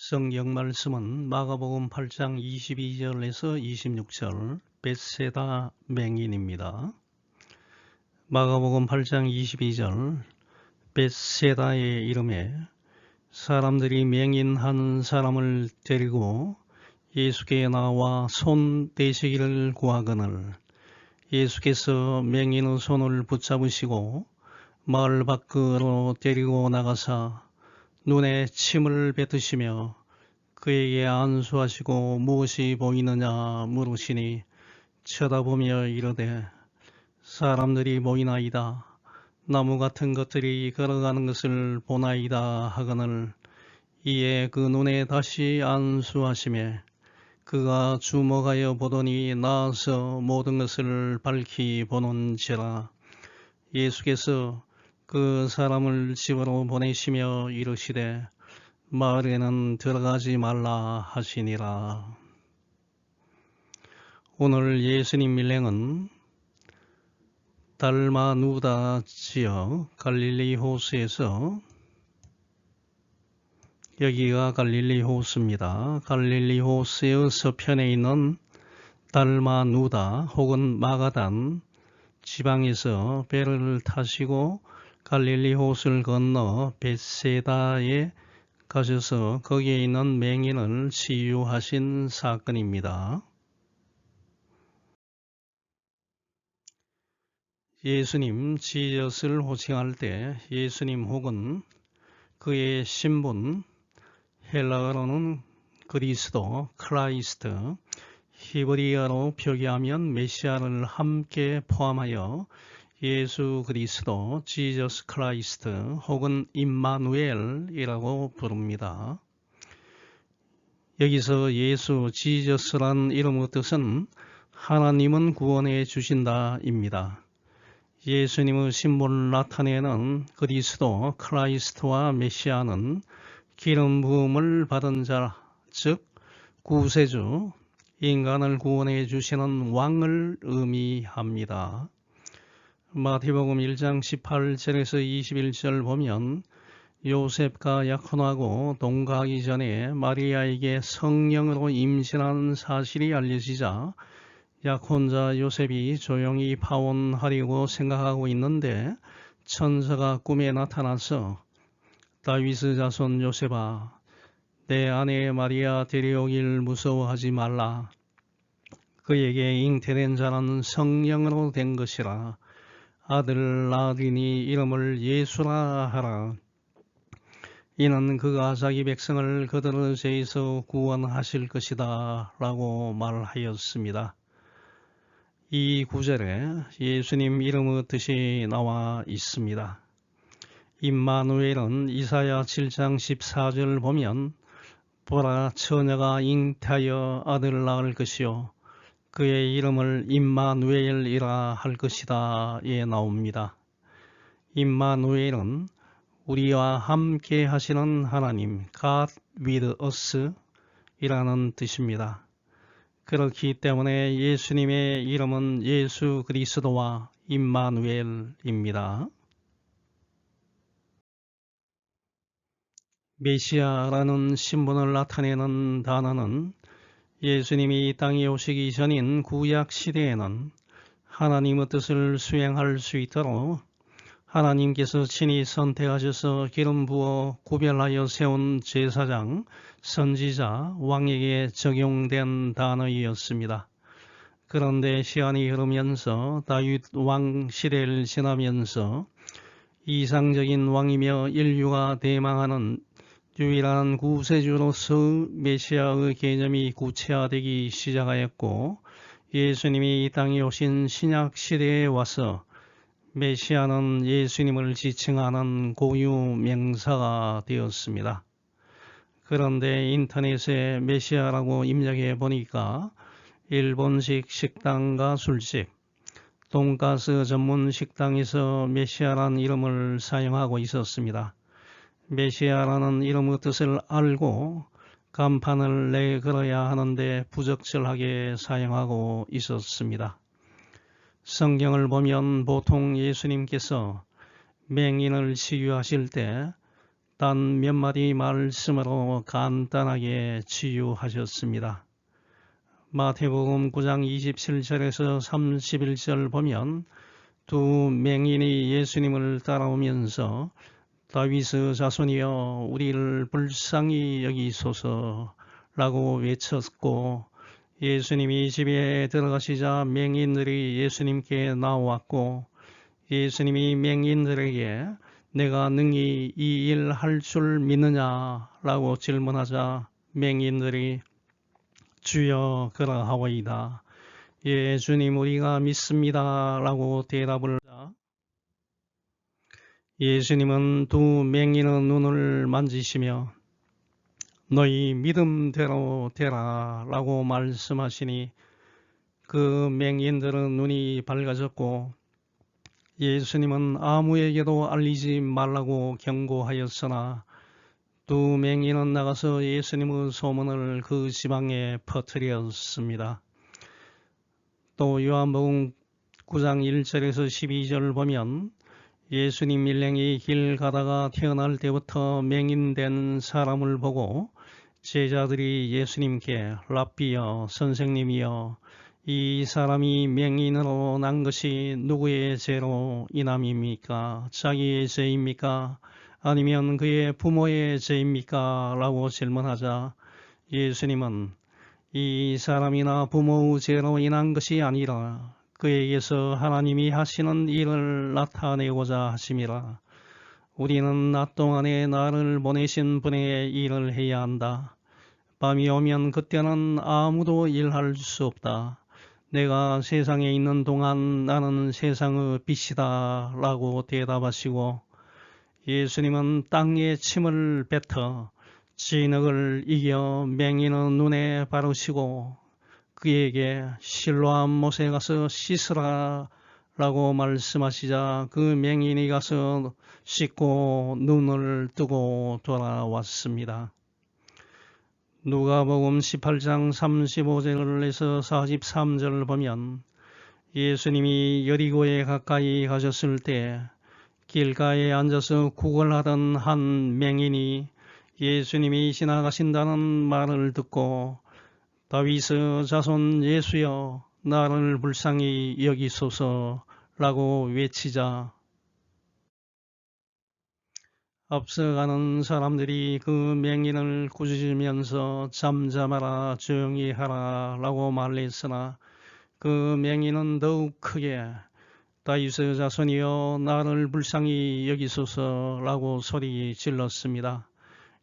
성경 말씀은 마가복음 8장 22절에서 26절 벳세다 맹인입니다. 마가복음 8장 22절 벳세다의 이름에 사람들이 맹인 한 사람을 데리고 예수께 나와 손 대시기를 구하거늘 예수께서 맹인의 손을 붙잡으시고 마을 밖으로 데리고 나가사 눈에 침을 뱉으시며 그에게 안수하시고 무엇이 보이느냐 물으시니 쳐다보며 이르되 사람들이 보이나이다. 나무 같은 것들이 걸어가는 것을 보나이다 하거늘 이에 그 눈에 다시 안수하시매 그가 주목하여 보더니 나아서 모든 것을 밝히 보는지라. 예수께서 그 사람을 집으로 보내시며 이르시되 마을에는 들어가지 말라 하시니라. 오늘 예수님 일행은 달마누다 지역 갈릴리 호수에서, 여기가 갈릴리 호수입니다. 갈릴리 호수의 서편에 있는 달마누다 혹은 마가단 지방에서 배를 타시고 갈릴리 호수를 건너 벳세다에 가셔서 거기에 있는 맹인을 치유하신 사건입니다. 예수님 지저스를 호칭할 때 예수님 혹은 그의 신분, 헬라어로는 그리스도, 크라이스트, 히브리어로 표기하면 메시아를 함께 포함하여 예수 그리스도, 지저스 크라이스트 혹은 임마누엘이라고 부릅니다. 여기서 예수, 지저스란 이름의 뜻은 하나님은 구원해 주신다입니다. 예수님의 신분을 나타내는 그리스도, 크라이스트와 메시아는 기름 부음을 받은 자, 즉 구세주, 인간을 구원해 주시는 왕을 의미합니다. 마태복음 1장 18절에서 21절 보면 요셉과 약혼하고 동거하기 전에 마리아에게 성령으로 임신한 사실이 알려지자 약혼자 요셉이 조용히 파혼하려고 생각하고 있는데 천사가 꿈에 나타나서 다윗의 자손 요셉아, 내 아내 마리아 데려오길 무서워하지 말라. 그에게 잉태된 자는 성령으로 된 것이라. 아들 낳으리니 이름을 예수라 하라. 이는 그가 자기 백성을 그들의 죄에서 구원하실 것이다 라고 말하였습니다. 이 구절에 예수님 이름의 뜻이 나와 있습니다. 임마누엘은 이사야 7장 14절 보면 보라, 처녀가 잉태하여 아들을 낳을 것이요 그의 이름을 임마누엘이라 할 것이다 에 나옵니다. 임마누엘은 우리와 함께 하시는 하나님, God with us 이라는 뜻입니다. 그렇기 때문에 예수님의 이름은 예수 그리스도와 임마누엘입니다. 메시아라는 신분을 나타내는 단어는 예수님이 이 땅에 오시기 전인 구약 시대에는 하나님의 뜻을 수행할 수 있도록 하나님께서 친히 선택하셔서 기름 부어 구별하여 세운 제사장, 선지자, 왕에게 적용된 단어였습니다. 그런데 시간이 흐르면서 다윗 왕 시대를 지나면서 이상적인 왕이며 인류가 대망하는 유일한 구세주로서 메시아의 개념이 구체화되기 시작하였고 예수님이 이 땅에 오신 신약 시대에 와서 메시아는 예수님을 지칭하는 고유 명사가 되었습니다. 그런데 인터넷에 메시아라고 입력해 보니까 일본식 식당과 술집, 돈가스 전문 식당에서 메시아라는 이름을 사용하고 있었습니다. 메시아라는 이름의 뜻을 알고 간판을 내걸어야 하는데 부적절하게 사용하고 있었습니다. 성경을 보면 보통 예수님께서 맹인을 치유하실 때 단 몇 마디 말씀으로 간단하게 치유하셨습니다. 마태복음 9장 27절에서 31절 보면 두 맹인이 예수님을 따라오면서 다윗의 자손이여 우리를 불쌍히 여기소서라고 외쳤고, 예수님이 집에 들어가시자 맹인들이 예수님께 나왔고, 예수님이 맹인들에게 내가 능히 이 일 할 줄 믿느냐라고 질문하자 맹인들이 주여 그러하오이다. 예 주님 우리가 믿습니다 라고 대답을 하자 예수님은 두 맹인의 눈을 만지시며 너희 믿음대로 되라 라고 말씀하시니 그 맹인들은 눈이 밝아졌고, 예수님은 아무에게도 알리지 말라고 경고하였으나 두 맹인은 나가서 예수님의 소문을 그 지방에 퍼뜨렸습니다. 또 요한복음 9장 1절에서 12절 보면 예수님 일행이 길 가다가 태어날 때부터 맹인된 사람을 보고 제자들이 예수님께 랍비여 선생님이여 이 사람이 맹인으로 난 것이 누구의 죄로 인함입니까? 자기의 죄입니까? 아니면 그의 부모의 죄입니까? 라고 질문하자 예수님은 이 사람이나 부모의 죄로 인한 것이 아니라 그에게서 하나님이 하시는 일을 나타내고자 하심이라. 우리는 낮 동안에 나를 보내신 분의 일을 해야 한다. 밤이 오면 그때는 아무도 일할 수 없다. 내가 세상에 있는 동안 나는 세상의 빛이다 라고 대답하시고, 예수님은 땅에 침을 뱉어 진흙을 이겨 맹인의 눈에 바르시고 그에게 실로암 못에 가서 씻으라 라고 말씀하시자 그 맹인이 가서 씻고 눈을 뜨고 돌아왔습니다. 누가복음 18장 35절에서 43절을 보면 예수님이 여리고에 가까이 가셨을 때 길가에 앉아서 구걸하던 한 맹인이 예수님이 지나가신다는 말을 듣고 다윗의 자손 예수여 나를 불쌍히 여기소서라고 외치자 앞서가는 사람들이 그 맹인을 꾸짖으면서 잠잠하라 조용히 하라 라고 말했으나 그 맹인은 더욱 크게 다윗의 자손이여 나를 불쌍히 여기소서 라고 소리 질렀습니다.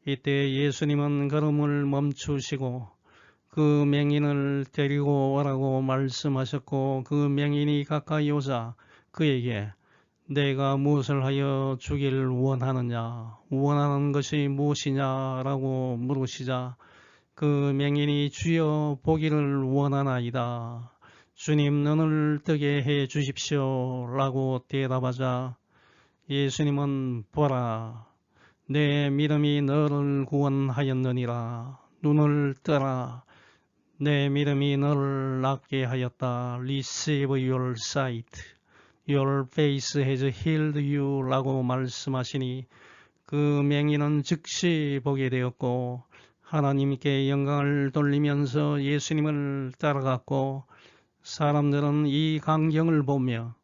이때 예수님은 걸음을 멈추시고 그 맹인을 데리고 오라고 말씀하셨고, 그 맹인이 가까이 오자 그에게 내가 무엇을 하여 주기를 원하느냐, 원하는 것이 무엇이냐 라고 물으시자 그 맹인이 주여 보기를 원하나이다. 주님 눈을 뜨게 해 주십시오 라고 대답하자 예수님은 보라 내 믿음이 너를 구원하였느니라. 눈을 뜨라. 내 믿음이 너를 낫게 하였다. Receive your sight. Your faith has healed you 라고 말씀하시니 그 맹인은 즉시 보게 되었고 하나님께 영광을 돌리면서 예수님을 따라갔고, 사람들은 이 광경을 보며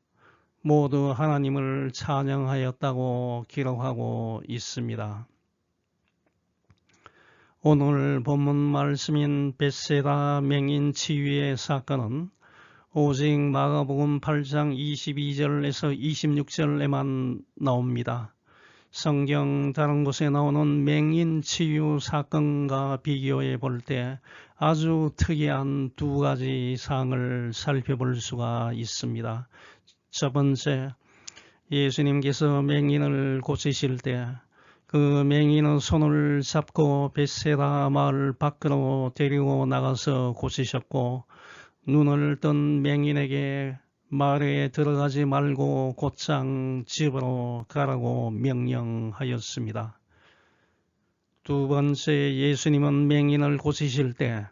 모두 하나님을 찬양하였다고 기록하고 있습니다. 오늘 본문 말씀인 벳세다 맹인 치유의 사건은 오직 마가복음 8장 22절에서 26절에만 나옵니다. 성경 다른 곳에 나오는 맹인 치유 사건과 비교해 볼 때 아주 특이한 두 가지 사항을 살펴볼 수가 있습니다. 첫 번째, 예수님께서 맹인을 고치실 때 그 맹인의 손을 잡고 벳세다 마을 밖으로 데리고 나가서 고치셨고, 눈을 뜬 맹인에게 마을에 들어가지 말고 곧장 집으로 가라고 명령하였습니다. 두 번째, 예수님은 맹인을 고치실 때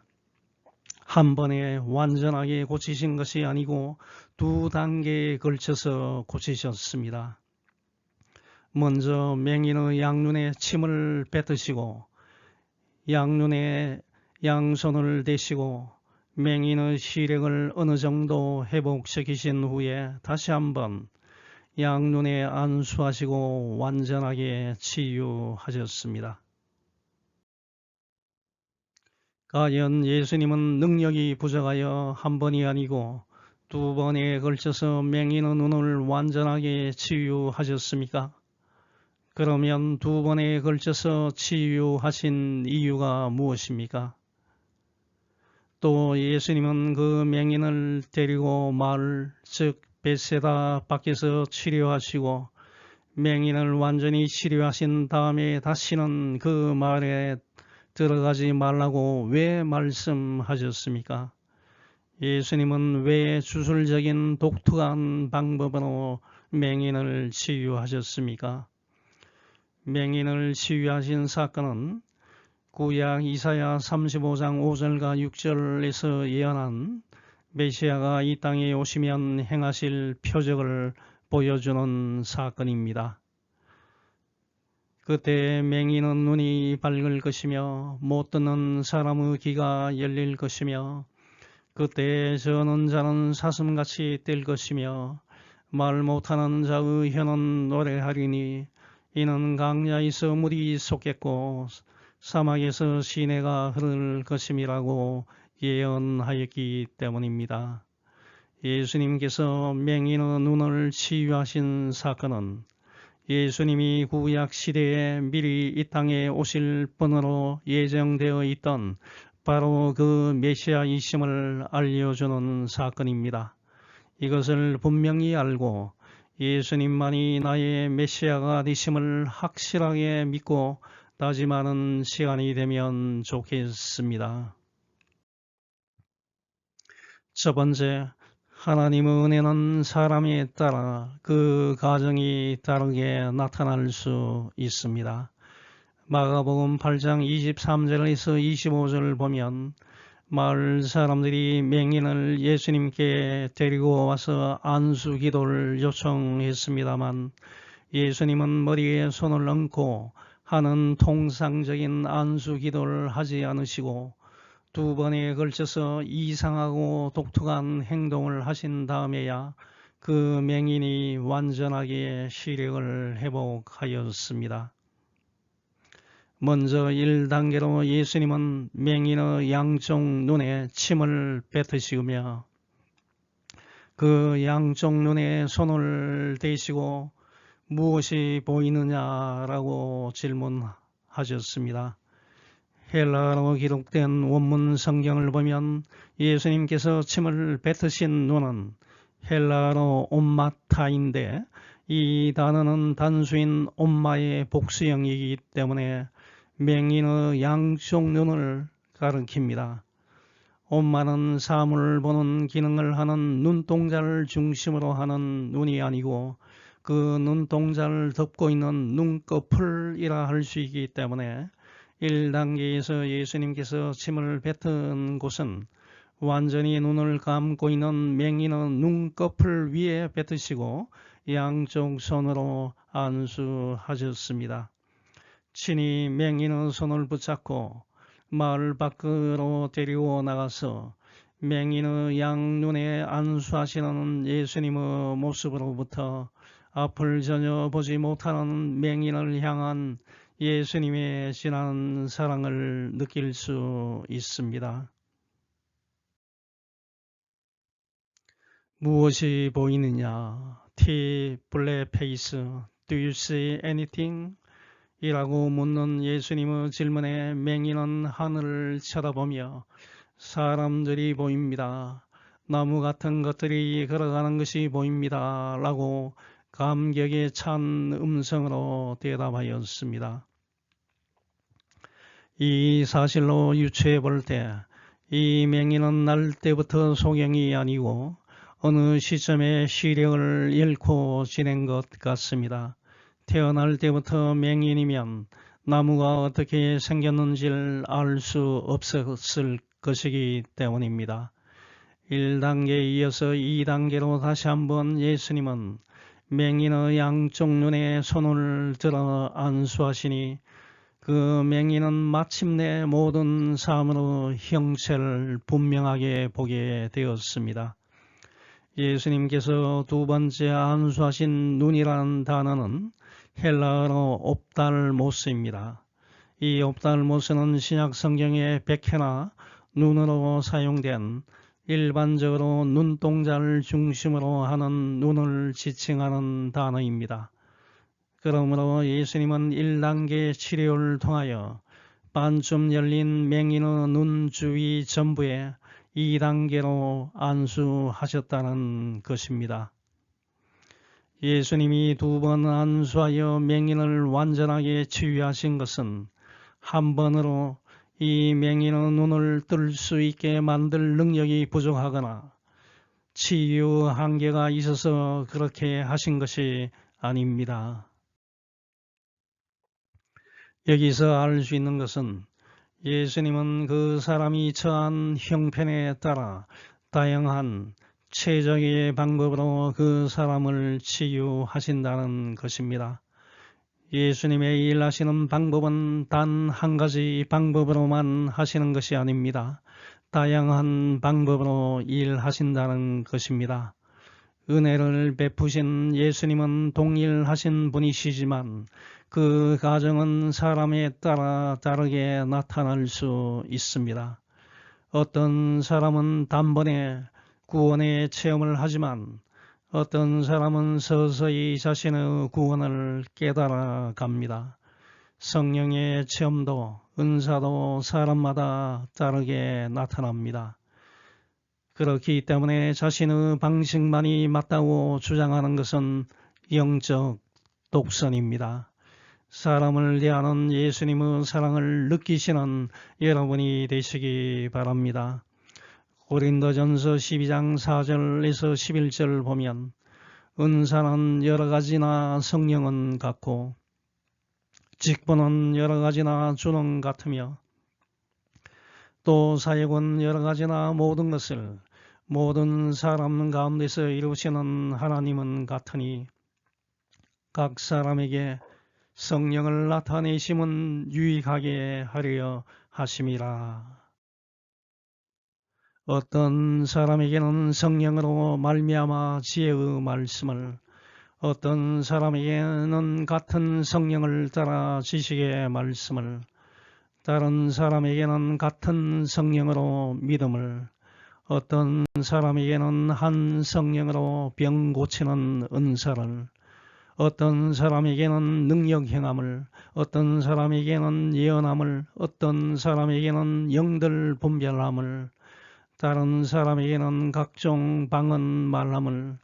한 번에 완전하게 고치신 것이 아니고 두 단계에 걸쳐서 고치셨습니다. 먼저 맹인의 양눈에 침을 뱉으시고 양눈에 양손을 대시고 맹인의 시력을 어느 정도 회복시키신 후에 다시 한번 양눈에 안수하시고 완전하게 치유하셨습니다. 과연 예수님은 능력이 부족하여 한 번이 아니고 두 번에 걸쳐서 맹인의 눈을 완전하게 치유하셨습니까? 그러면 두 번에 걸쳐서 치유하신 이유가 무엇입니까? 또 예수님은 그 맹인을 데리고 마을 즉 벳세다 밖에서 치료하시고 맹인을 완전히 치료하신 다음에 다시는 그 마을에 들어가지 말라고 왜 말씀하셨습니까? 예수님은 왜 주술적인 독특한 방법으로 맹인을 치유하셨습니까? 맹인을 치유하신 사건은 구약 이사야 35장 5절과 6절에서 예언한 메시아가 이 땅에 오시면 행하실 표적을 보여주는 사건입니다. 그때 맹인은 눈이 밝을 것이며 못 듣는 사람의 귀가 열릴 것이며 그때 저는 자는 사슴같이 뛸 것이며 말 못하는 자의 혀는 노래하리니 이는 강야에서 물이 솟겠고 사막에서 시내가 흐를 것임이라고 예언하였기 때문입니다. 예수님께서 맹인의 눈을 치유하신 사건은 예수님이 구약 시대에 미리 이 땅에 오실 분으로 예정되어 있던 바로 그 메시아이심을 알려주는 사건입니다. 이것을 분명히 알고 예수님만이 나의 메시아가 되심을 확실하게 믿고 다짐하는 시간이 되면 좋겠습니다. 첫 번째, 하나님의 은혜는 사람에 따라 그 가정이 다르게 나타날 수 있습니다. 마가복음 8장 23절에서 25절을 보면 마을 사람들이 맹인을 예수님께 데리고 와서 안수 기도를 요청했습니다만 예수님은 머리에 손을 얹고 하는 통상적인 안수 기도를 하지 않으시고 두 번에 걸쳐서 이상하고 독특한 행동을 하신 다음에야 그 맹인이 완전하게 시력을 회복하였습니다. 먼저 1단계로 예수님은 맹인의 양쪽 눈에 침을 뱉으시며 그 양쪽 눈에 손을 대시고 무엇이 보이느냐라고 질문하셨습니다. 헬라어로 기록된 원문 성경을 보면 예수님께서 침을 뱉으신 눈은 헬라어로 옴마타인데 이 단어는 단수인 옴마의 복수형이기 때문에 맹인의 양쪽 눈을 가리킵니다. 옴마는 사물을 보는 기능을 하는 눈동자를 중심으로 하는 눈이 아니고 그 눈동자를 덮고 있는 눈꺼풀이라 할 수 있기 때문에 1단계에서 예수님께서 침을 뱉은 곳은 완전히 눈을 감고 있는 맹인의 눈꺼풀 위에 뱉으시고 양쪽 손으로 안수하셨습니다. 친히 맹인의 손을 붙잡고 마을 밖으로 데리고 나가서 맹인의 양눈에 안수하시는 예수님의 모습으로부터 앞을 전혀 보지 못하는 맹인을 향한 예수님의 진한 사랑을 느낄 수 있습니다. 무엇이 보이느냐? T. 블랙페이스, Do you see anything? 이라고 묻는 예수님의 질문에 맹인은 하늘을 쳐다보며 사람들이 보입니다. 나무 같은 것들이 걸어가는 것이 보입니다. 라고 감격에 찬 음성으로 대답하였습니다. 이 사실로 유추해 볼 때 이 맹인은 날 때부터 소경이 아니고 어느 시점에 시력을 잃고 지낸 것 같습니다. 태어날 때부터 맹인이면 나무가 어떻게 생겼는지를 알 수 없었을 것이기 때문입니다. 1단계에 이어서 2단계로 다시 한번 예수님은 맹인의 양쪽 눈에 손을 들어 안수하시니 그 맹인은 마침내 모든 사람의 형체를 분명하게 보게 되었습니다. 예수님께서 두 번째 안수하신 눈이라는 단어는 헬라어로 옵달모스입니다. 이 옵달모스는 신약 성경의 백회나 눈으로 사용된 일반적으로 눈동자를 중심으로 하는 눈을 지칭하는 단어입니다. 그러므로 예수님은 1단계 치료를 통하여 반쯤 열린 맹인의 눈 주위 전부에 2단계로 안수하셨다는 것입니다. 예수님이 두 번 안수하여 맹인을 완전하게 치유하신 것은 한 번으로 이 맹인의 눈을 뜰 수 있게 만들 능력이 부족하거나 치유 한계가 있어서 그렇게 하신 것이 아닙니다. 여기서 알 수 있는 것은 예수님은 그 사람이 처한 형편에 따라 다양한 최적의 방법으로 그 사람을 치유하신다는 것입니다. 예수님의 일하시는 방법은 단 한 가지 방법으로만 하시는 것이 아닙니다. 다양한 방법으로 일하신다는 것입니다. 은혜를 베푸신 예수님은 동일하신 분이시지만 그 과정은 사람에 따라 다르게 나타날 수 있습니다. 어떤 사람은 단번에 구원의 체험을 하지만 어떤 사람은 서서히 자신의 구원을 깨달아 갑니다. 성령의 체험도 은사도 사람마다 다르게 나타납니다. 그렇기 때문에 자신의 방식만이 맞다고 주장하는 것은 영적 독선입니다. 사람을 대하는 예수님의 사랑을 느끼시는 여러분이 되시기 바랍니다. 고린도전서 12장 4절에서 11절 보면 은사는 여러 가지나 성령은 같고 직분은 여러 가지나 주는 같으며 또 사역은 여러 가지나 모든 것을 모든 사람 가운데서 이루시는 하나님은 같으니 각 사람에게 성령을 나타내심은 유익하게 하려 하심이라. 어떤 사람에게는 성령으로 말미암아 지혜의 말씀을, 어떤 사람에게는 같은 성령을 따라 지식의 말씀을, 다른 사람에게는 같은 성령으로 믿음을, 어떤 사람에게는 한 성령으로 병 고치는 은사를, 어떤 사람에게는 능력 행함을, 어떤 사람에게는 예언함을, 어떤 사람에게는 영들 분별함을, 다른 사람에게는 각종 방언 말함을,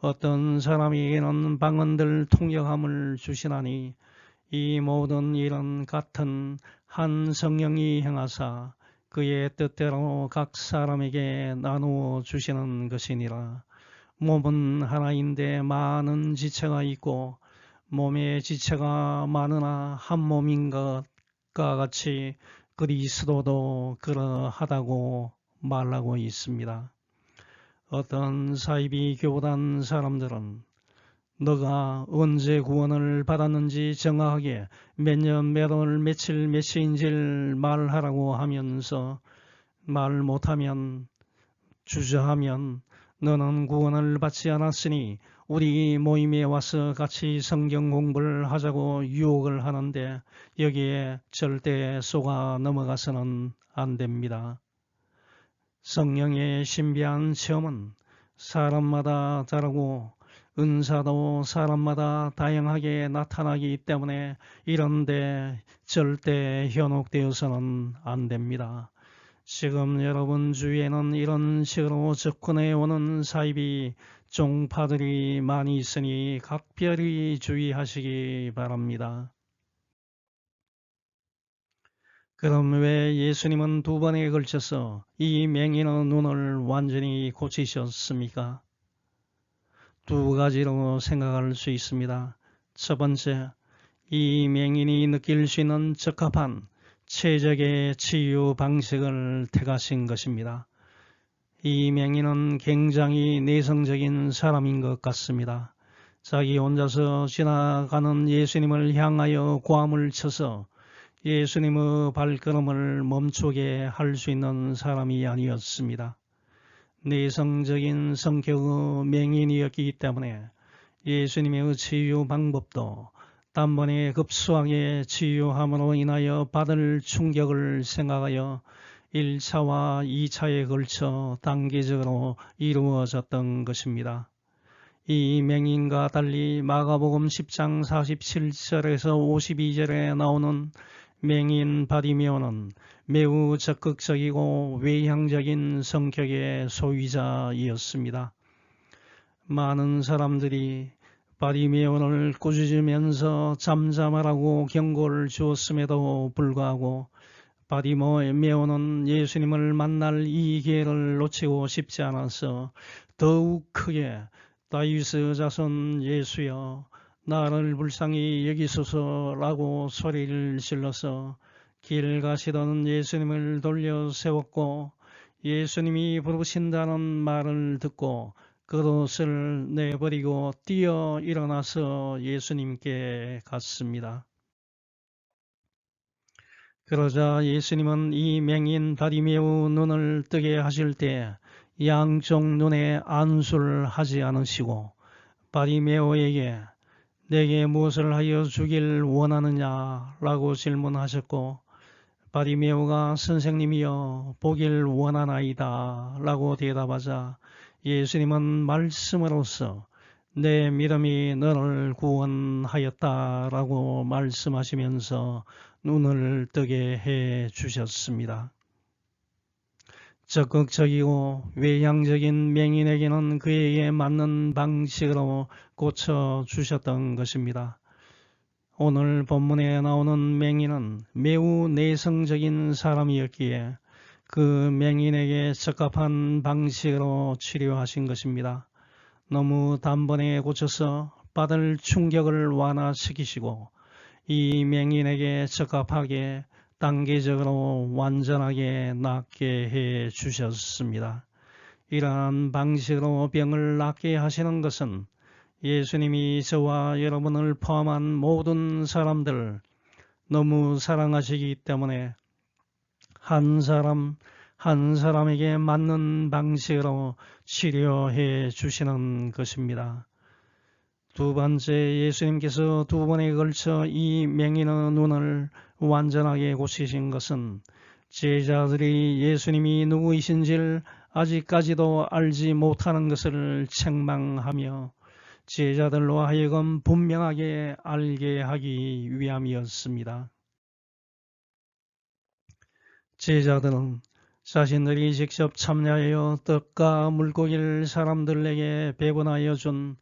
어떤 사람에게는 방언들 통역함을 주시나니 이 모든 일은 같은 한 성령이 행하사 그의 뜻대로 각 사람에게 나누어 주시는 것이니라. 몸은 하나인데 많은 지체가 있고 몸의 지체가 많으나 한 몸인 것과 같이 그리스도도 그러하다고 말하고 있습니다. 어떤 사이비 교단 사람들은 너가 언제 구원을 받았는지 정확하게 몇 년, 몇 월, 며칠, 몇 시인지를 말하라고 하면서 말 못하면, 주저하면 너는 구원을 받지 않았으니 우리 모임에 와서 같이 성경 공부를 하자고 유혹을 하는데 여기에 절대 속아 넘어가서는 안 됩니다. 성령의 신비한 체험은 사람마다 다르고 은사도 사람마다 다양하게 나타나기 때문에 이런데 절대 현혹되어서는 안 됩니다. 지금 여러분 주위에는 이런 식으로 접근해 오는 사이비 종파들이 많이 있으니 각별히 주의하시기 바랍니다. 그럼 왜 예수님은 두 번에 걸쳐서 이 맹인의 눈을 완전히 고치셨습니까? 두 가지로 생각할 수 있습니다. 첫 번째, 이 맹인이 느낄 수 있는 적합한 최적의 치유 방식을 택하신 것입니다. 이 맹인은 굉장히 내성적인 사람인 것 같습니다. 자기 혼자서 지나가는 예수님을 향하여 고함을 쳐서 예수님의 발걸음을 멈추게 할 수 있는 사람이 아니었습니다. 내성적인 성격의 맹인이었기 때문에 예수님의 치유 방법도 단번에 급수하게 치유함으로 인하여 받을 충격을 생각하여 1차와 2차에 걸쳐 단계적으로 이루어졌던 것입니다. 이 맹인과 달리 마가복음 10장 47절에서 52절에 나오는 맹인 바디메오는 매우 적극적이고 외향적인 성격의 소유자이었습니다. 많은 사람들이 바디메오를 꾸짖으면서 잠잠하라고 경고를 주었음에도 불구하고 바디메오는 예수님을 만날 이 기회를 놓치고 싶지 않아서 더욱 크게 다윗의 자손 예수여 나를 불쌍히 여기소서라고 소리를 질러서 길 가시던 예수님을 돌려 세웠고 예수님이 부르신다는 말을 듣고 그릇을 내버리고 뛰어 일어나서 예수님께 갔습니다. 그러자 예수님은 이 맹인 바디메오 눈을 뜨게 하실 때 양쪽 눈에 안수를 하지 않으시고 바디메오에게 내게 무엇을 하여 주길 원하느냐 라고 질문하셨고 바디메오가 선생님이여 보길 원하나이다 라고 대답하자 예수님은 말씀으로써 내 믿음이 너를 구원하였다 라고 말씀하시면서 눈을 뜨게 해 주셨습니다. 적극적이고 외향적인 맹인에게는 그에게 맞는 방식으로 고쳐주셨던 것입니다. 오늘 본문에 나오는 맹인은 매우 내성적인 사람이었기에 그 맹인에게 적합한 방식으로 치료하신 것입니다. 너무 단번에 고쳐서 받을 충격을 완화시키시고 이 맹인에게 적합하게 단계적으로 완전하게 낫게 해 주셨습니다. 이러한 방식으로 병을 낫게 하시는 것은 예수님이 저와 여러분을 포함한 모든 사람들 너무 사랑하시기 때문에 한 사람 한 사람에게 맞는 방식으로 치료해 주시는 것입니다. 두 번째, 예수님께서 두 번에 걸쳐 이 맹인의 눈을 완전하게 고치신 것은 제자들이 예수님이 누구이신지를 아직까지도 알지 못하는 것을 책망하며 제자들로 하여금 분명하게 알게 하기 위함이었습니다. 제자들은 자신들이 직접 참여하여 떡과 물고기를 사람들에게 배분하여 준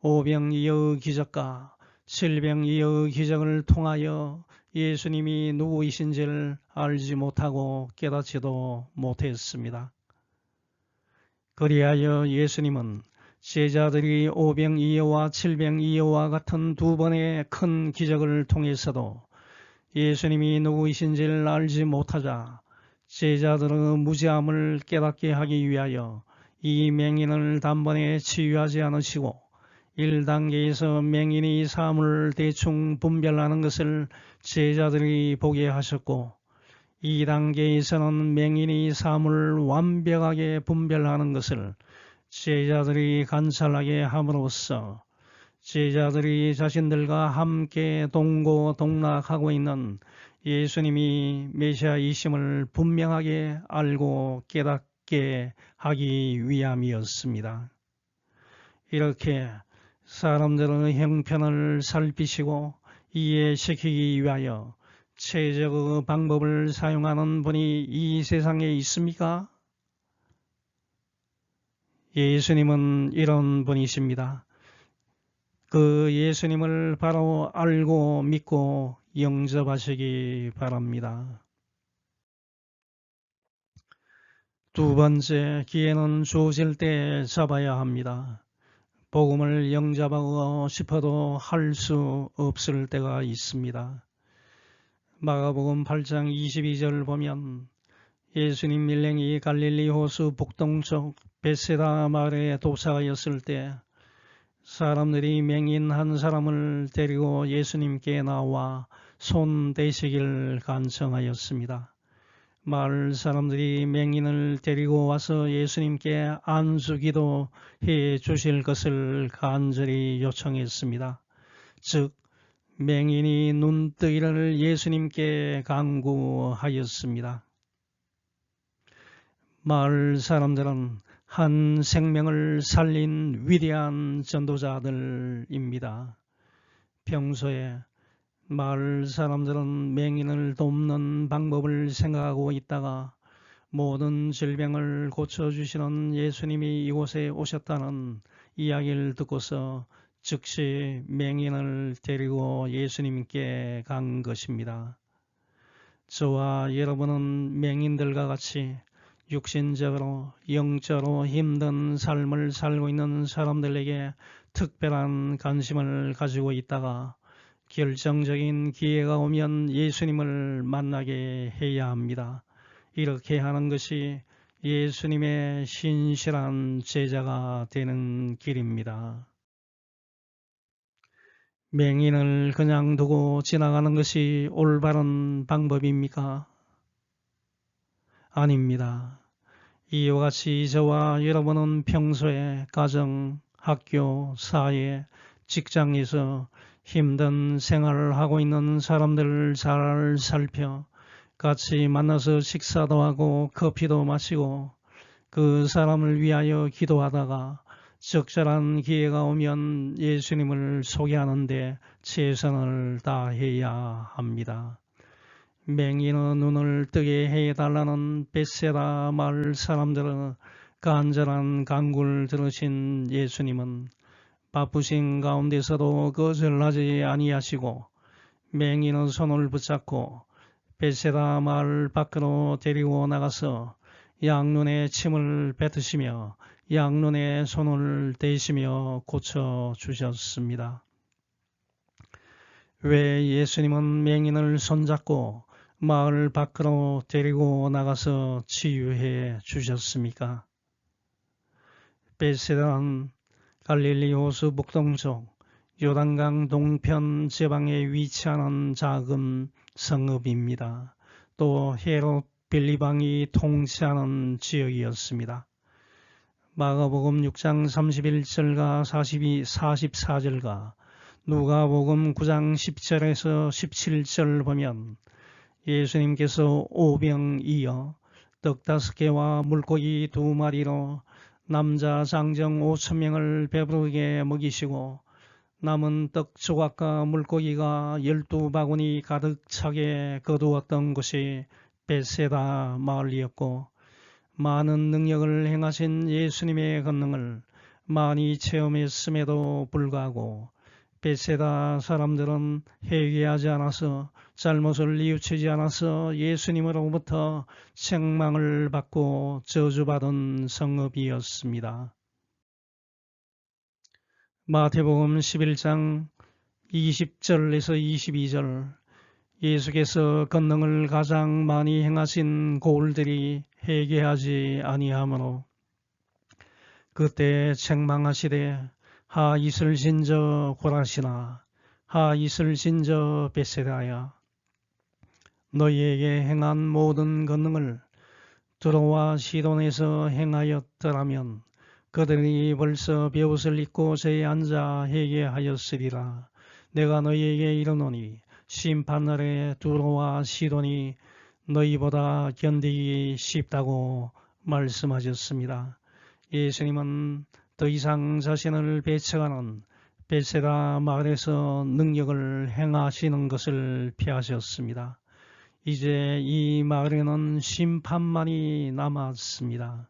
오병이어의 기적과 칠병이어의 기적을 통하여 예수님이 누구이신지를 알지 못하고 깨닫지도 못했습니다. 그리하여 예수님은 제자들이 오병이어와 칠병이어와 같은 두 번의 큰 기적을 통해서도 예수님이 누구이신지를 알지 못하자 제자들의 무지함을 깨닫게 하기 위하여 이 맹인을 단번에 치유하지 않으시고 1단계에서 맹인이 사물을 대충 분별하는 것을 제자들이 보게 하셨고 2단계에서는 맹인이 사물을 완벽하게 분별하는 것을 제자들이 관찰하게 함으로써 제자들이 자신들과 함께 동고동락하고 있는 예수님이 메시아이심을 분명하게 알고 깨닫게 하기 위함이었습니다. 이렇게 사람들의 형편을 살피시고 이해시키기 위하여 최적의 방법을 사용하는 분이 이 세상에 있습니까? 예수님은 이런 분이십니다. 그 예수님을 바로 알고 믿고 영접하시기 바랍니다. 두 번째, 기회는 주어질 때 잡아야 합니다. 복음을 영접하고 싶어도 할 수 없을 때가 있습니다. 마가복음 8장 22절 보면 예수님 일행이 갈릴리 호수 북동쪽 벳세다 마을에 도착하였을 때 사람들이 맹인 한 사람을 데리고 예수님께 나와 손 대시길 간청하였습니다. 마을 사람들이 맹인을 데리고 와서 예수님께 안수기도 해 주실 것을 간절히 요청했습니다. 즉 맹인이 눈뜨기를 예수님께 간구하였습니다. 마을 사람들은 한 생명을 살린 위대한 전도자들입니다. 평소에 마을 사람들은 맹인을 돕는 방법을 생각하고 있다가 모든 질병을 고쳐주시는 예수님이 이곳에 오셨다는 이야기를 듣고서 즉시 맹인을 데리고 예수님께 간 것입니다. 저와 여러분은 맹인들과 같이 육신적으로 영적으로 힘든 삶을 살고 있는 사람들에게 특별한 관심을 가지고 있다가 결정적인 기회가 오면 예수님을 만나게 해야 합니다. 이렇게 하는 것이 예수님의 신실한 제자가 되는 길입니다. 맹인을 그냥 두고 지나가는 것이 올바른 방법입니까? 아닙니다. 이와 같이 저와 여러분은 평소에 가정, 학교, 사회, 직장에서 힘든 생활을 하고 있는 사람들을 잘 살펴 같이 만나서 식사도 하고 커피도 마시고 그 사람을 위하여 기도하다가 적절한 기회가 오면 예수님을 소개하는데 최선을 다해야 합니다. 맹인의 눈을 뜨게 해달라는 벳세다 마을 사람들의 간절한 간구를 들으신 예수님은 바쁘신 가운데서도 거절하지 아니하시고 맹인의 손을 붙잡고 벳세다 마을 밖으로 데리고 나가서 양눈에 침을 뱉으시며 양눈에 손을 대시며 고쳐주셨습니다. 왜 예수님은 맹인을 손잡고 마을 밖으로 데리고 나가서 치유해 주셨습니까? 벳세다는 갈릴리 호수 북동쪽 요단강 동편 지방에 위치하는 작은 성읍입니다. 또 헤롯 빌리방이 통치하는 지역이었습니다. 마가복음 6장 31절과 44절과 누가복음 9장 10절에서 17절 보면 예수님께서 오병이어 떡 5개와 물고기 2마리로 남자 장정 5,000명을 배부르게 먹이시고 남은 떡 조각과 물고기가 12바구니 가득 차게 거두었던 곳이 벳세다 마을이었고 많은 능력을 행하신 예수님의 권능을 많이 체험했음에도 불구하고 벳세다 사람들은 회개하지 않아서 잘못을 뉘우치지 않아서 예수님으로부터 책망을 받고 저주받은 성읍이었습니다. 마태복음 11장 20절에서 22절 예수께서 권능을 가장 많이 행하신 고을들이 회개하지 아니하므로 그때 책망하시되 하 이슬신저 고라시나 하 이슬신저 벳세다야 너희에게 행한 모든 권능을 두로와 시돈에서 행하였더라면 그들이 벌써 베옷을 입고 저에 앉아 회개하였으리라. 내가 너희에게 이르노니 심판날에 두로와 시돈이 너희보다 견디기 쉽다고 말씀하셨습니다. 예수님은 더 이상 자신을 배척하는 벳세다 마을에서 능력을 행하시는 것을 피하셨습니다. 이제 이 마을에는 심판만이 남았습니다.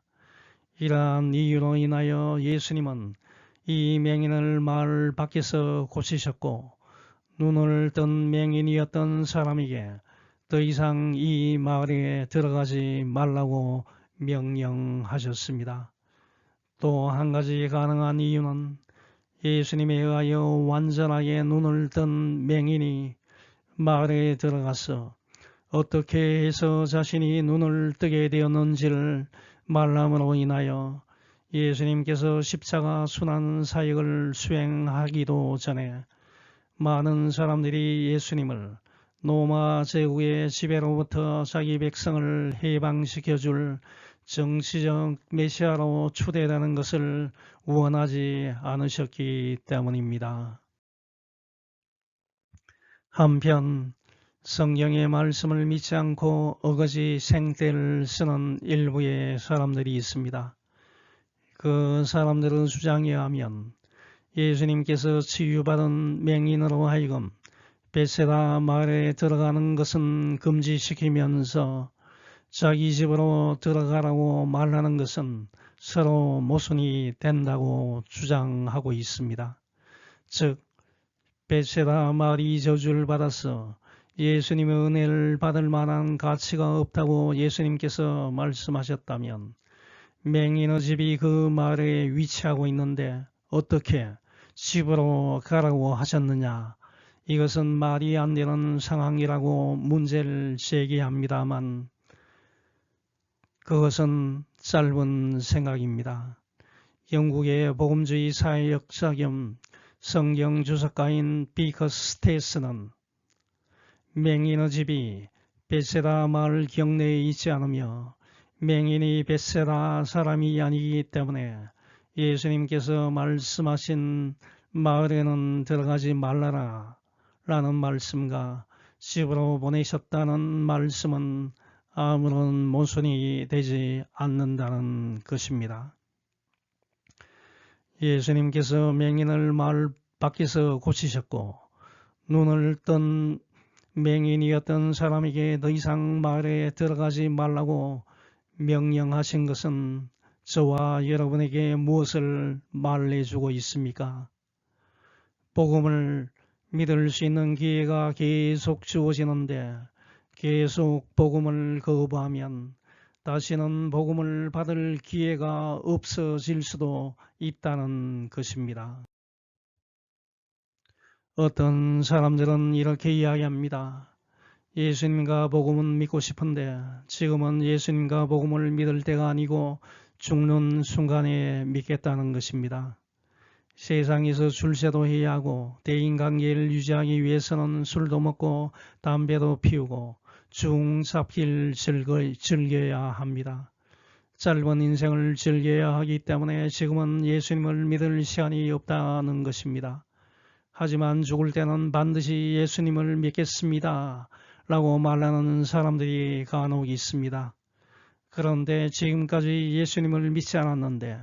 이러한 이유로 인하여 예수님은 이 맹인을 마을 밖에서 고치셨고 눈을 뜬 맹인이었던 사람에게 더 이상 이 마을에 들어가지 말라고 명령하셨습니다. 또 한 가지 가능한 이유는 예수님에 의하여 완전하게 눈을 뜬 맹인이 마을에 들어가서 어떻게 해서 자신이 눈을 뜨게 되었는지를 말함으로 인하여 예수님께서 십자가 순환 사역을 수행하기도 전에 많은 사람들이 예수님을 로마 제국의 지배로부터 자기 백성을 해방시켜줄 정치적 메시아로 추대되는 것을 원하지 않으셨기 때문입니다. 한편 성경의 말씀을 믿지 않고 어거지 생떼를 쓰는 일부의 사람들이 있습니다. 그 사람들의 주장에 하면 예수님께서 치유받은 맹인으로 하여금 벳세다 마을에 들어가는 것은 금지시키면서 자기 집으로 들어가라고 말하는 것은 서로 모순이 된다고 주장하고 있습니다. 즉 벳세다 마을이 저주를 받아서 예수님의 은혜를 받을 만한 가치가 없다고 예수님께서 말씀하셨다면 맹인의 집이 그 마을에 위치하고 있는데 어떻게 집으로 가라고 하셨느냐. 이것은 말이 안 되는 상황이라고 문제를 제기합니다만 그것은 짧은 생각입니다. 영국의 복음주의 사회 역사 겸 성경 주석가인 비커 스테이스는 맹인의 집이 벳세다 마을 경내에 있지 않으며 맹인이 벳세다 사람이 아니기 때문에 예수님께서 말씀하신 마을에는 들어가지 말라라 라는 말씀과 집으로 보내셨다는 말씀은 아무런 모순이 되지 않는다는 것입니다. 예수님께서 맹인을 마을 밖에서 고치셨고 눈을 뜬 맹인이었던 사람에게 더 이상 마을에 들어가지 말라고 명령하신 것은 저와 여러분에게 무엇을 말해주고 있습니까? 복음을 믿을 수 있는 기회가 계속 주어지는데 계속 복음을 거부하면 다시는 복음을 받을 기회가 없어질 수도 있다는 것입니다. 어떤 사람들은 이렇게 이야기합니다. 예수님과 복음은 믿고 싶은데 지금은 예수님과 복음을 믿을 때가 아니고 죽는 순간에 믿겠다는 것입니다. 세상에서 출세도 해야 하고 대인관계를 유지하기 위해서는 술도 먹고 담배도 피우고 중잡기를 즐겨야 합니다. 짧은 인생을 즐겨야 하기 때문에 지금은 예수님을 믿을 시간이 없다는 것입니다. 하지만 죽을 때는 반드시 예수님을 믿겠습니다 라고 말하는 사람들이 간혹 있습니다. 그런데 지금까지 예수님을 믿지 않았는데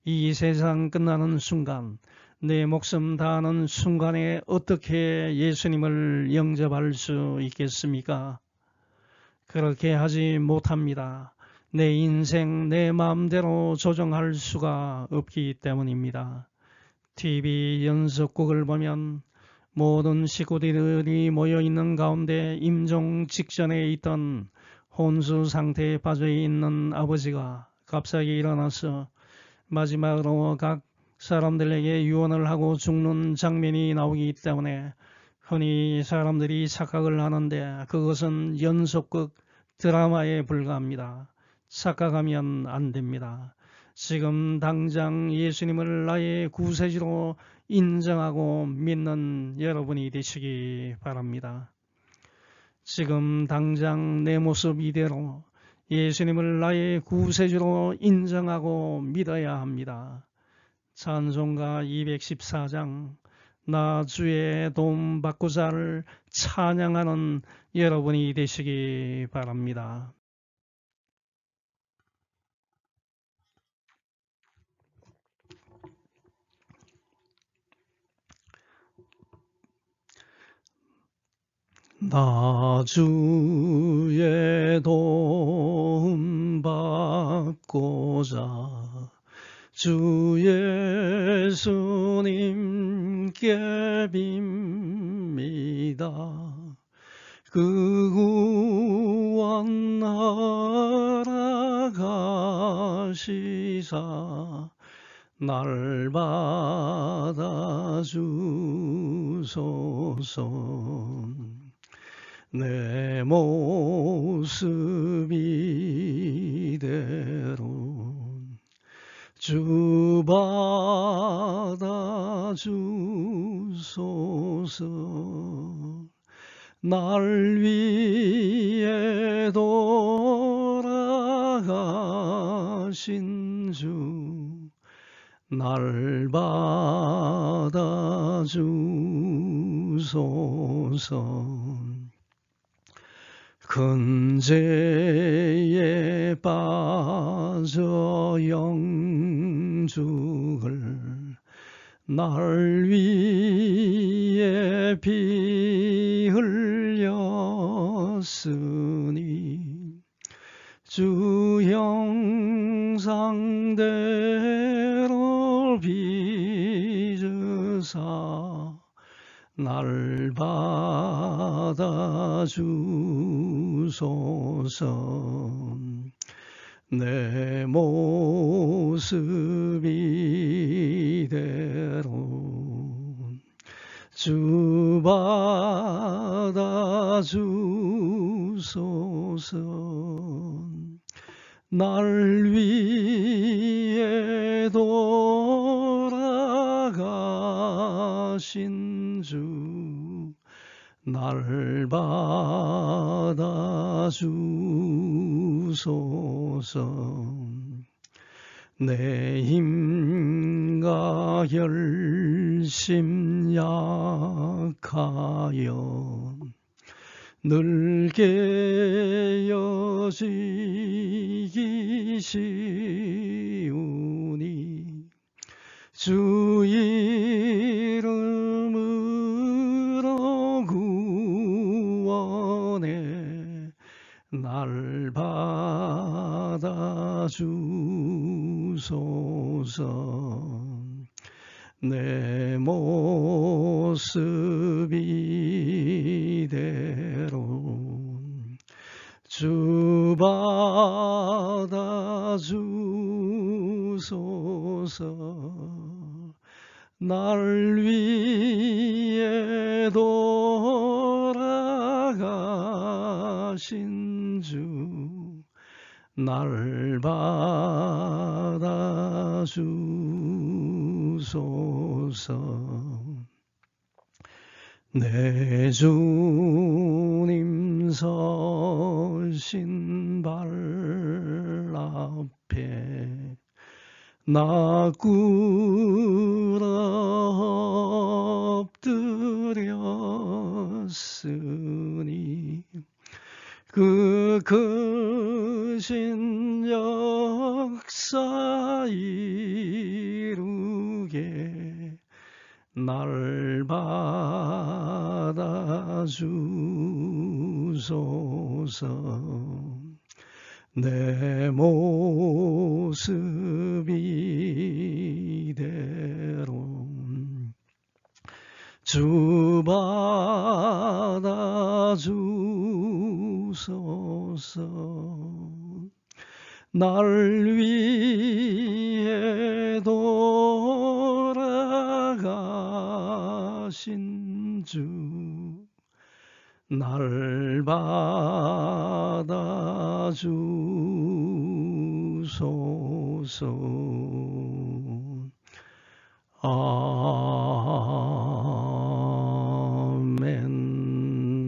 이 세상 끝나는 순간 내 목숨 다하는 순간에 어떻게 예수님을 영접할 수 있겠습니까? 그렇게 하지 못합니다. 내 인생 내 마음대로 조정할 수가 없기 때문입니다. TV 연속극을 보면 모든 식구들이 모여있는 가운데 임종 직전에 있던 혼수 상태에 빠져있는 아버지가 갑자기 일어나서 마지막으로 각 사람들에게 유언을 하고 죽는 장면이 나오기 때문에 흔히 사람들이 착각을 하는데 그것은 연속극 드라마에 불과합니다. 착각하면 안 됩니다. 지금 당장 예수님을 나의 구세주로 인정하고 믿는 여러분이 되시기 바랍니다. 지금 당장 내 모습 이대로 예수님을 나의 구세주로 인정하고 믿어야 합니다. 찬송가 214장 나 주의 도움 받고자를 찬양하는 여러분이 되시기 바랍니다. 나 주의 도움 받고자 주 예수님께 빕니다. 그 구원 날아가시사 날 받아주소서. 내 모습 이대로 주 받아주소서. 날 위해 돌아가신 주 날 받아주소서. 큰 죄에 빠져 영죽을 날 위해 피 흘렸으니 주 형상대로 빚으사 날 받아주소서. 내 모습 이대로 주 받아주소서. 날 위해 돌아가신 주 날 받아주소서. 내 힘과 결심 약하여 늘 깨어지기 쉬우니 주 이름으로 구원해 날 받아주소서. 내 모습 이대로 주 받아주소서. 날 위해 돌아가신 주 날 받아주소서. 내 주님 서신 발 앞에 나 꿇어 엎드렸으니 그 크신 역사 이루게 날 받아주소서. 내 모습 이대로 주 받아주소서. 날 위해 돌아가신 주 날 받아주소서.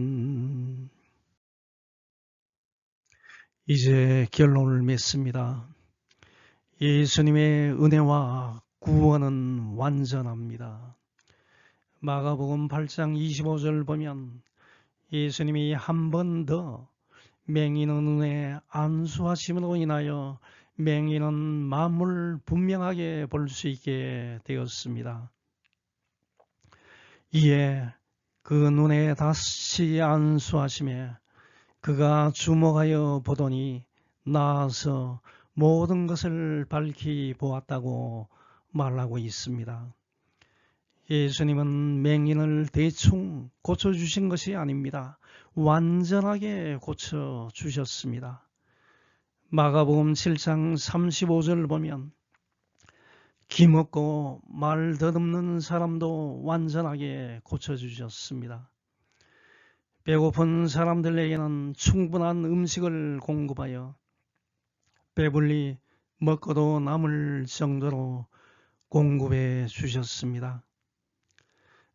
아멘. 이제 결론을 맺습니다. 예수님의 은혜와 구원은 완전합니다. 마가복음 8장 25절 보면 예수님이 한 번 더 맹인의 눈에 안수하심으로 인하여 맹인은 만물 분명하게 볼 수 있게 되었습니다. 이에 그 눈에 다시 안수하심에 그가 주목하여 보더니 나아서 모든 것을 밝히 보았다고 말하고 있습니다. 예수님은 맹인을 대충 고쳐주신 것이 아닙니다. 완전하게 고쳐주셨습니다. 마가복음 7장 35절 보면 기먹고 말 더듬는 사람도 완전하게 고쳐주셨습니다. 배고픈 사람들에게는 충분한 음식을 공급하여 배불리 먹고도 남을 정도로 공급해 주셨습니다.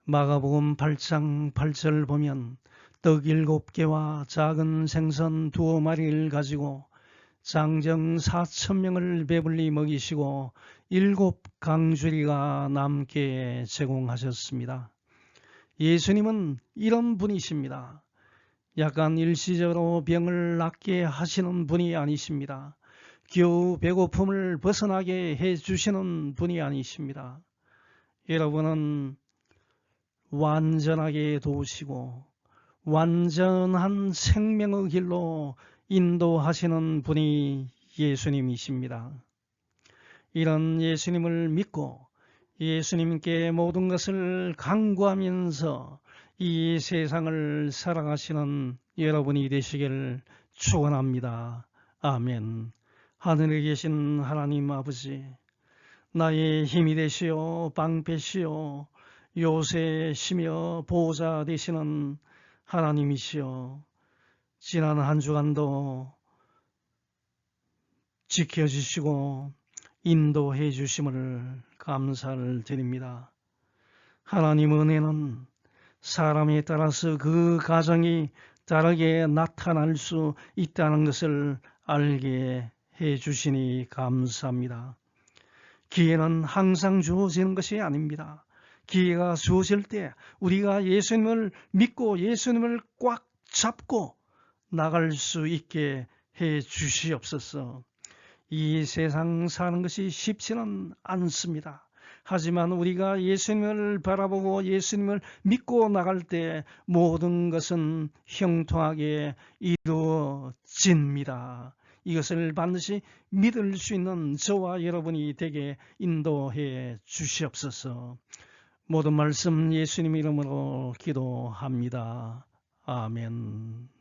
마가복음 8장 8절 보면 떡 7개와 작은 생선 2마리를 가지고 장정 4,000명을 배불리 먹이시고 7 강주리가 남게 제공하셨습니다. 예수님은 이런 분이십니다. 약간 일시적으로 병을 낫게 하시는 분이 아니십니다. 겨우 배고픔을 벗어나게 해주시는 분이 아니십니다. 여러분은 완전하게 도우시고 완전한 생명의 길로 인도하시는 분이 예수님이십니다. 이런 예수님을 믿고 예수님께 모든 것을 간구하면서 이 세상을 살아가시는 여러분이 되시기를 축원합니다. 아멘. 하늘에 계신 하나님 아버지, 나의 힘이 되시어 방패시어 요새시며 보호자 되시는 하나님이시여, 지난 한 주간도 지켜주시고 인도해 주심을 감사를 드립니다. 하나님 은혜는 사람에 따라서 그 가정이 다르게 나타날 수 있다는 것을 알게 해 주시니 감사합니다. 기회는 항상 주어지는 것이 아닙니다. 기회가 주어질 때 우리가 예수님을 믿고 예수님을 꽉 잡고 나갈 수 있게 해 주시옵소서. 이 세상 사는 것이 쉽지는 않습니다. 하지만 우리가 예수님을 바라보고 예수님을 믿고 나갈 때 모든 것은 형통하게 이루어집니다. 이것을 반드시 믿을 수 있는 저와 여러분이 되게 인도해 주시옵소서. 모든 말씀 예수님 이름으로 기도합니다. 아멘.